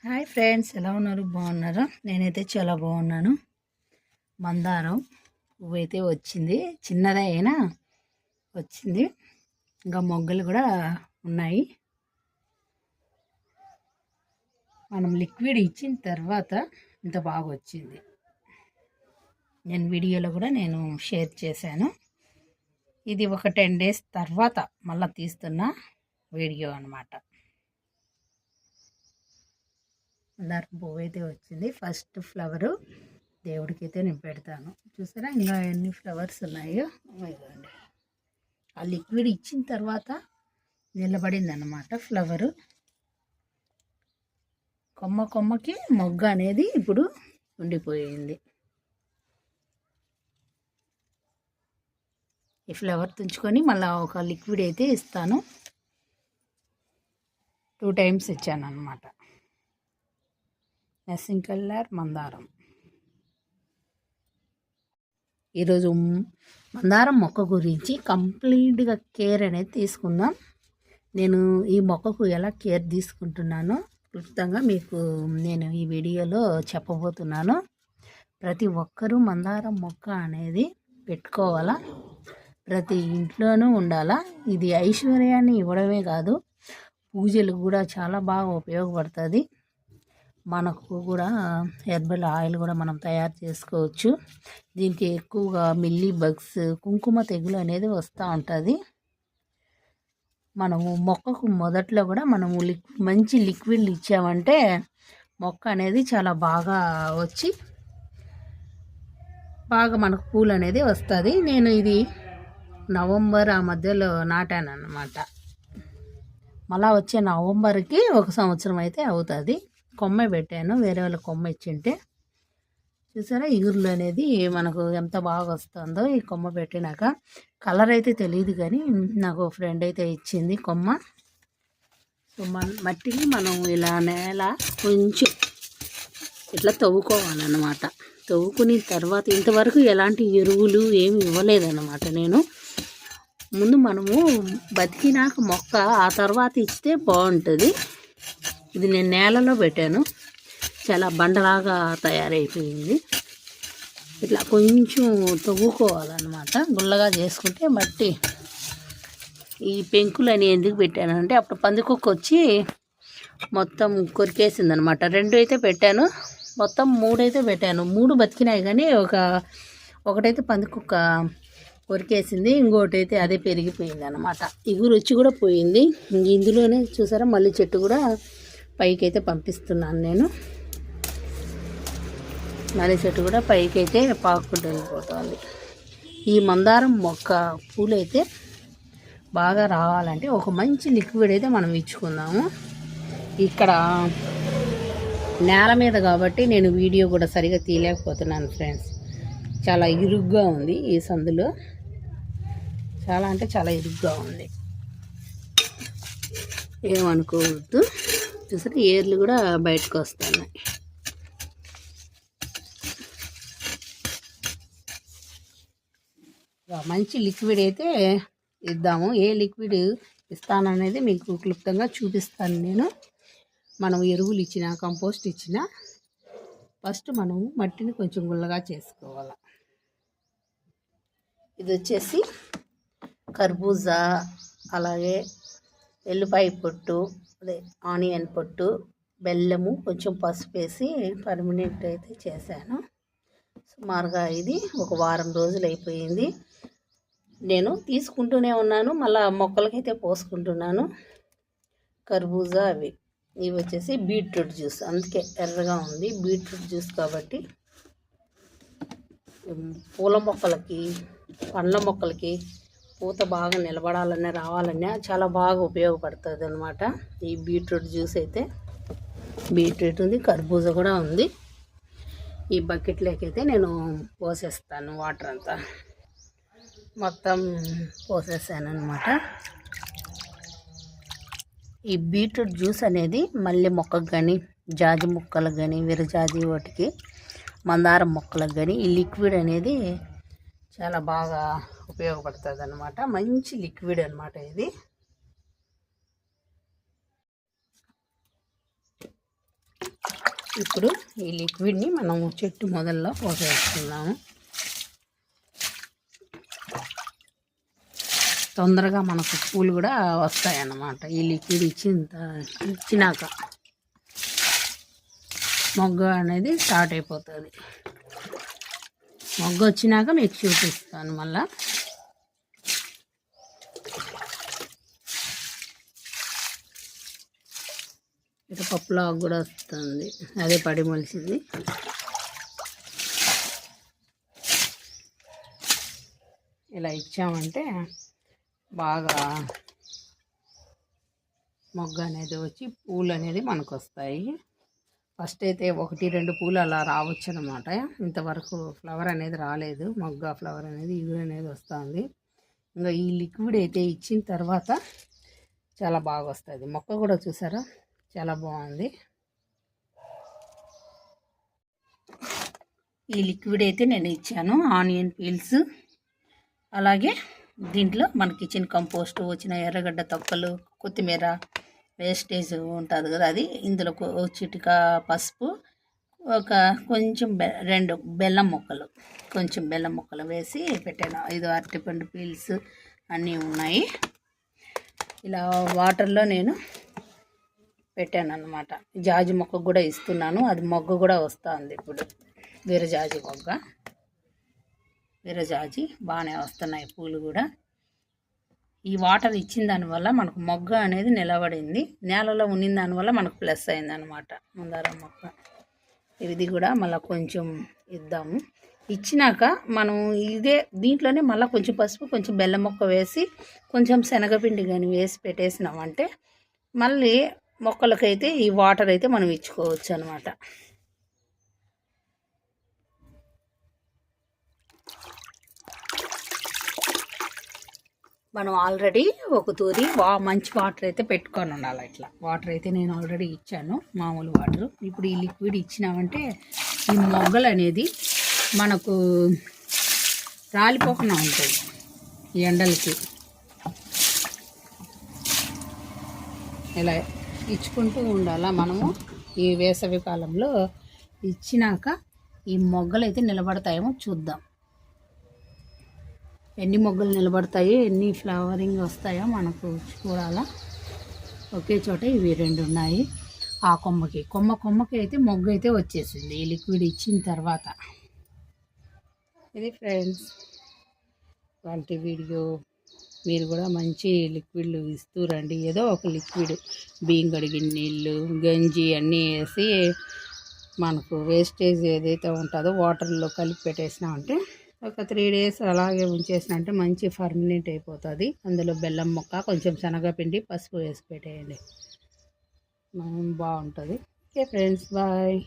Hi friends, ఎలా ఉన్నారు? బాగున్నారా? నేనైతే చాలా బాగున్నాను. మందారం పువ్వు అయితే వచ్చింది, చిన్నదే అయినా వచ్చింది. ఇంకా మొగ్గలు కూడా ఉన్నాయి. మనం లిక్విడ్ ఇచ్చిన తర్వాత ఇంత బాగా వచ్చింది. నేను వీడియోలో కూడా షేర్ చేశాను. ఇది ఒక 10 days తర్వాత మళ్ళీ తీస్తున్న వీడియో అన్నమాట. మందారం పువ్వు అయితే వచ్చింది. ఫస్ట్ ఫ్లవరు దేవుడికి అయితే నేను పెడతాను. చూసారా ఇంకా ఎన్ని ఫ్లవర్స్ ఉన్నాయో. ఇదిగోండి, ఆ లిక్విడ్ ఇచ్చిన తర్వాత నిలబడింది అన్నమాట ఫ్లవరు. కొమ్మకి మొగ్గ అనేది ఇప్పుడు ఉండిపోయింది. ఈ ఫ్లవర్ తుంచుకొని మళ్ళీ ఒక లిక్విడ్ అయితే ఇస్తాను. 2 times ఇచ్చాను అన్నమాట. నర్సింగ్ కలర్ మందారం. ఈరోజు మందారం మొక్క గురించి కంప్లీట్గా కేర్ అనేది తీసుకుందాం. నేను ఈ మొక్కకు ఎలా కేర్ తీసుకుంటున్నానో క్లుప్తంగా మీకు నేను ఈ వీడియోలో చెప్పబోతున్నాను. ప్రతి ఒక్కరూ మందారం మొక్క అనేది పెట్టుకోవాలా, ప్రతి ఇంట్లోనూ ఉండాలా. ఇది ఐశ్వర్యాన్ని ఇవ్వడమే కాదు, పూజలకు కూడా చాలా బాగా ఉపయోగపడుతుంది. మనకు కూడా హెర్బల్ ఆయిల్ కూడా మనం తయారు చేసుకోవచ్చు. దీనికి ఎక్కువగా మిల్లీ బగ్స్, కుంకుమ తెగులు అనేది వస్తూ ఉంటుంది. మనము మొక్కకు మొదట్లో కూడా మనము మంచి లిక్విడ్లు ఇచ్చామంటే మొక్క అనేది చాలా బాగా వచ్చి బాగా మనకు పూలు అనేది వస్తుంది. నేను ఇది నవంబర్ ఆ మధ్యలో నాటాను అన్నమాట. మళ్ళా వచ్చే నవంబర్కి 1 సంవత్సరం అయితే అవుతుంది. కొమ్మ పెట్టాను, వేరే వాళ్ళ కొమ్మ ఇచ్చింటే. చూసారా ఇగుర్లు అనేది మనకు ఎంత బాగా వస్తుందో ఈ కొమ్మ పెట్టినాక. కలర్ అయితే తెలియదు కానీ నాకు ఫ్రెండ్ అయితే ఇచ్చింది కొమ్మ. సో మట్టిని మనం ఇలా నేల కొంచెం ఇట్లా తవ్వుకోవాలన్నమాట. తవ్వుకుని తర్వాత ఇంతవరకు ఎలాంటి ఎరువులు ఏమి ఇవ్వలేదన్నమాట. నేను ముందు మనము బతికినాక మొక్క ఆ తర్వాత ఇస్తే బాగుంటుంది. ఇది నేను నేలలో పెట్టాను, చాలా బండలాగా తయారైపోయింది. ఇట్లా కొంచెం తవ్వుకోవాలన్నమాట, గుల్లగా చేసుకుంటే మట్టి. ఈ పెంకులు అని ఎందుకు పెట్టానంటే అప్పుడు పందికొక్క వచ్చి మొత్తం కొరికేసింది అనమాట. 2 అయితే పెట్టాను, మొత్తం 3 అయితే పెట్టాను. 3 బతికినాయి కానీ ఒకటైతే పందికొక్క కొరికేసింది, ఇంకోటి అయితే అదే పెరిగిపోయింది అనమాట. ఇగురు వచ్చి కూడా పోయింది. ఇందులోనే చూసారా మళ్ళీ చెట్టు కూడా పైకి అయితే పంపిస్తున్నాను నేను. మళ్ళీ చెట్టు కూడా పైకి అయితే పాక్కుంటూ వెళ్ళిపోతుంది. ఈ మందారం మొక్క పూలైతే బాగా రావాలంటే ఒక మంచి లిక్విడ్ అయితే మనం ఇచ్చుకుందాము. ఇక్కడ నేల మీద కాబట్టి నేను వీడియో కూడా సరిగా తీయలేకపోతున్నాను ఫ్రెండ్స్. చాలా ఇరుగ్గా ఉంది ఈ సందులో, చాలా అంటే చాలా ఇరుగ్గా ఉంది, ఏమనుకోవద్దు. చూసారా ఏర్లు కూడా బయటకు వస్తున్నాయి. మంచి లిక్విడ్ అయితే ఇద్దాము. ఏ లిక్విడ్ ఇస్తాననేది మీకు క్లుప్తంగా చూపిస్తాను నేను. మనం ఎరువులు ఇచ్చినా కంపోస్ట్ ఇచ్చినా ఫస్ట్ మనం మట్టిని కొంచెం గుల్లగా చేసుకోవాలి. ఇది వచ్చేసి కర్బూజా, అలాగే ఎల్లిపాయ పొట్టు, అదే ఆనియన్ పొట్టు, బెల్లము, కొంచెం పసుపు వేసి పర్మనెంట్ అయితే చేశాను. సుమారుగా ఇది ఒక వారం రోజులు అయిపోయింది. నేను తీసుకుంటూనే ఉన్నాను, మళ్ళీ మొక్కలకైతే పోసుకుంటున్నాను. కర్బూజా ఇవి వచ్చేసి బీట్రూట్ జ్యూస్, అందుకే ఎర్రగా ఉంది. బీట్రూట్ జ్యూస్ కాబట్టి పూల మొక్కలకి, పండ్ల మొక్కలకి పూత బాగా నిలబడాలన్నా రావాలన్నా చాలా బాగా ఉపయోగపడుతుంది అనమాట ఈ బీట్రూట్ జ్యూస్ అయితే. బీట్రూట్ ఉంది, కర్బూజా కూడా ఉంది. ఈ బకెట్లోకి అయితే నేను పోసేస్తాను. వాటర్ అంతా మొత్తం పోసేసాను అనమాట. ఈ బీట్రూట్ జ్యూస్ అనేది మల్లె మొక్కకు కానీ, జాజి మొక్కలకు కానీ, విరజాజి వాటికి, మందారం మొక్కలకు కానీ ఈ లిక్విడ్ అనేది చాలా బాగా ఉపయోగపడుతుంది అనమాట. మంచి లిక్విడ్ అనమాట ఇది. ఇప్పుడు ఈ లిక్విడ్ని మనం చెట్టు మొదల్లో పోసేసుకుందాము. తొందరగా మనకు పూలు కూడా వస్తాయి అన్నమాట. ఈ లిక్విడ్ ఇచ్చినాక మొగ్గ అనేది స్టార్ట్ అయిపోతుంది. మొగ్గ వచ్చినాక మీకు చూపిస్తాను మళ్ళా. ఇటు పప్పులాగా కూడా వస్తుంది, అదే పడి మొలిసింది. ఇలా ఇచ్చామంటే బాగా మొగ్గ అనేది వచ్చి పూలు అనేది మనకు వస్తాయి. ఫస్ట్ అయితే 1-2 పూలు అలా రావచ్చు అనమాట. ఇంతవరకు ఫ్లవర్ అనేది రాలేదు, మొగ్గ ఫ్లవర్ అనేది ఇగురు అనేది వస్తుంది. ఇంకా ఈ లిక్విడ్ అయితే ఇచ్చిన తర్వాత చాలా బాగా వస్తుంది. మొక్క కూడా చూసారా చాలా బాగుంది. ఈ లిక్విడ్ అయితే నేను ఇచ్చాను. ఆనియన్ పీల్స్, అలాగే దీంట్లో మన కిచెన్ కంపోస్ట్, వచ్చిన ఎర్రగడ్డ తొక్కలు, కొత్తిమీర వేస్టేజ్ ఉంటుంది కదా, అది ఇందులో చిటిక పసుపు, ఒక కొంచెం 2 బెల్లం ముక్కలు వేసి పెట్టాను. 5 అరటిపండు పీల్స్ అన్నీ ఉన్నాయి. ఇలా వాటర్లో నేను పెట్టాను అన్నమాట. జాజి మొక్క కూడా ఇస్తున్నాను, అది మొగ్గ కూడా వస్తుంది ఇప్పుడు. వీరజాజి మొగ్గ, వీరజాజి బాగానే వస్తున్నాయి పూలు కూడా. ఈ వాటర్ ఇచ్చిన దానివల్ల మనకు మొగ్గ అనేది నిలబడింది, నేలలో ఉన్న దానివల్ల మనకు ప్లస్ అయిందనమాట. మందారం మొక్క ఇది కూడా మళ్ళీ కొంచెం ఇద్దాము. ఇచ్చినాక మనం దీంట్లోనే మళ్ళీ కొంచెం పసుపు, కొంచెం బెల్లం మొక్క వేసి, కొంచెం శనగపిండి కానీ వేసి పెట్టేసినామంటే మళ్ళీ మొక్కలకైతే ఈ వాటర్ అయితే మనం ఇచ్చుకోవచ్చు అనమాట. మనం ఆల్రెడీ ఒక తూరి మంచి వాటర్ అయితే పెట్టుకొని ఉండాలి. ఇట్లా వాటర్ అయితే నేను ఆల్రెడీ ఇచ్చాను, మామూలు వాటర్. ఇప్పుడు ఈ లిక్విడ్ ఇచ్చినామంటే ఈ మొగ్గలు అనేది మనకు రాలిపోకుండా ఉంటుంది ఈ ఎండలకి. ఇలా ఇచ్చుకుంటూ ఉండాలా మనము. ఈ వేసవి కాలంలో ఇచ్చినాక ఈ మొగ్గలు అయితే నిలబడతాయేమో చూద్దాం. ఎన్ని మొగ్గలు నిలబడతాయి, ఎన్ని ఫ్లవరింగ్ వస్తాయో మనకు చూడాలా. ఒకే చోట ఇవి 2 ఉన్నాయి. ఆ కొమ్మకి అయితే మొగ్గు అయితే వచ్చేసింది ఈ లిక్విడ్ ఇచ్చిన తర్వాత. ఇది ఫ్రెండ్స్ వాటి వీడియో. మీరు కూడా మంచి లిక్విడ్లు ఇస్తూ రండి. ఏదో ఒక లిక్విడ్, బియ్యం కడిగిన నీళ్ళు, గంజి అన్నీ వేసి మనకు వేస్టేజ్ ఏదైతే ఉంటుందో వాటర్లో కలిపి పెట్టేసినామంటే ఒక 3 days అలాగే ఉంచేసినంటే మంచి ఫర్మినెంట్ అయిపోతుంది. అందులో బెల్లం ముక్క, కొంచెం శనగపిండి, పసుపు వేసి పెట్టేయండి, బాగుంటుంది. Okay friends, bye.